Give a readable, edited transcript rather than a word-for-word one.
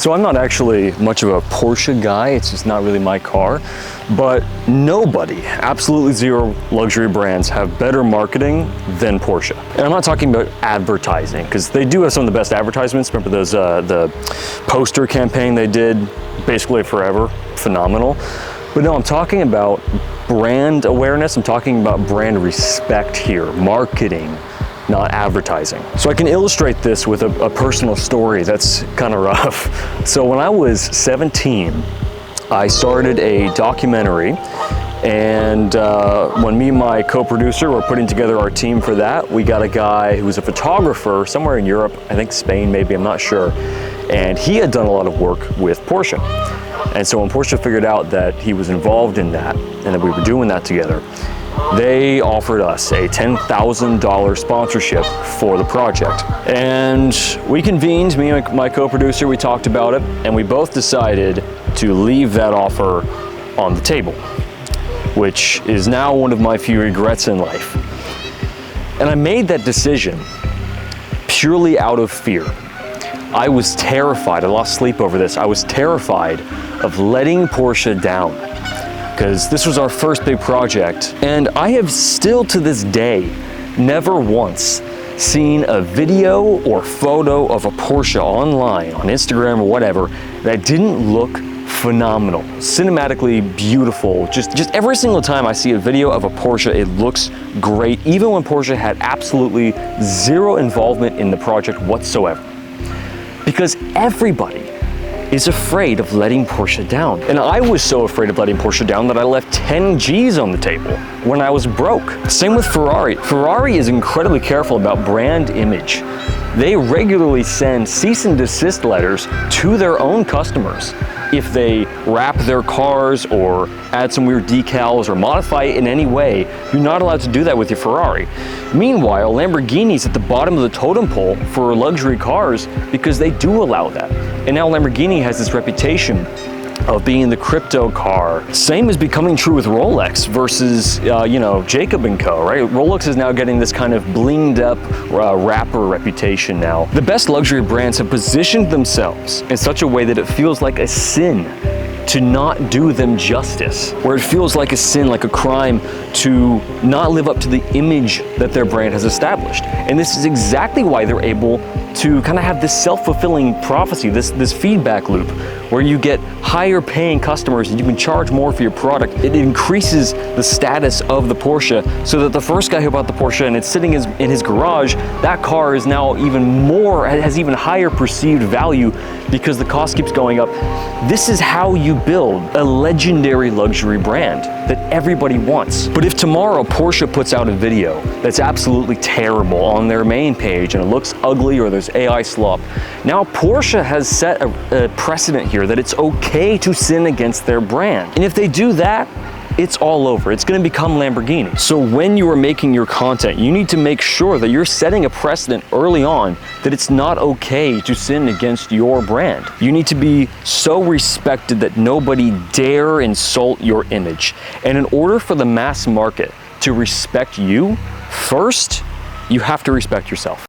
So I'm not actually much of a Porsche guy, it's just not really my car, but nobody, absolutely zero luxury brands have better marketing than Porsche. And I'm not talking about advertising, because they do have some of the best advertisements. Remember those, the poster campaign they did, basically forever, phenomenal. But no, I'm talking about brand awareness, I'm talking about brand respect here, marketing, not advertising. So I can illustrate this with a personal story that's kind of rough. So when I was 17, I started a documentary, and when me and my co-producer were putting together our team for that, we got a guy who was a photographer somewhere in Europe, I think Spain maybe, I'm not sure, and he had done a lot of work with Porsche. And so when Porsche figured out that he was involved in that and that we were doing that together, they offered us a $10,000 sponsorship for the project. And we convened, me and my co-producer, we talked about it, and we both decided to leave that offer on the table, which is now one of my few regrets in life. And I made that decision purely out of fear. I was terrified, I lost sleep over this, I was terrified of letting Porsche down, because this was our first big project, and I have still to this day never once seen a video or photo of a Porsche online, on Instagram or whatever, that didn't look phenomenal, cinematically beautiful. Just every single time I see a video of a Porsche, it looks great, even when Porsche had absolutely zero involvement in the project whatsoever. Because everybody is afraid of letting Porsche down. And I was so afraid of letting Porsche down that I left 10 G's on the table when I was broke. Same with Ferrari. Ferrari is incredibly careful about brand image. They regularly send cease and desist letters to their own customers if they wrap their cars or add some weird decals or modify it in any way. You're not allowed to do that with your Ferrari. Meanwhile, Lamborghini's at the bottom of the totem pole for luxury cars because they do allow that. And now Lamborghini has this reputation of being the crypto car. Same is becoming true with Rolex versus, you know, Jacob & Co., right? Rolex is now getting this kind of blinged up rapper reputation now. The best luxury brands have positioned themselves in such a way that it feels like a sin to not do them justice, where it feels like a sin, like a crime, to not live up to the image that their brand has established. And this is exactly why they're able to kind of have this self-fulfilling prophecy, this feedback loop, where you get higher paying customers and you can charge more for your product. It increases the status of the Porsche so that the first guy who bought the Porsche and it's sitting in his garage, that car is now even more, has even higher perceived value because the cost keeps going up. This is how you build a legendary luxury brand that everybody wants. But if tomorrow Porsche puts out a video that's absolutely terrible on their main page and it looks ugly or there's AI slop, now Porsche has set a precedent here that it's okay to sin against their brand. And if they do that, it's all over. It's going to become Lamborghini. So when you are making your content, you need to make sure that you're setting a precedent early on that it's not okay to sin against your brand. You need to be so respected that nobody dare insult your image. And in order for the mass market to respect you, first, you have to respect yourself.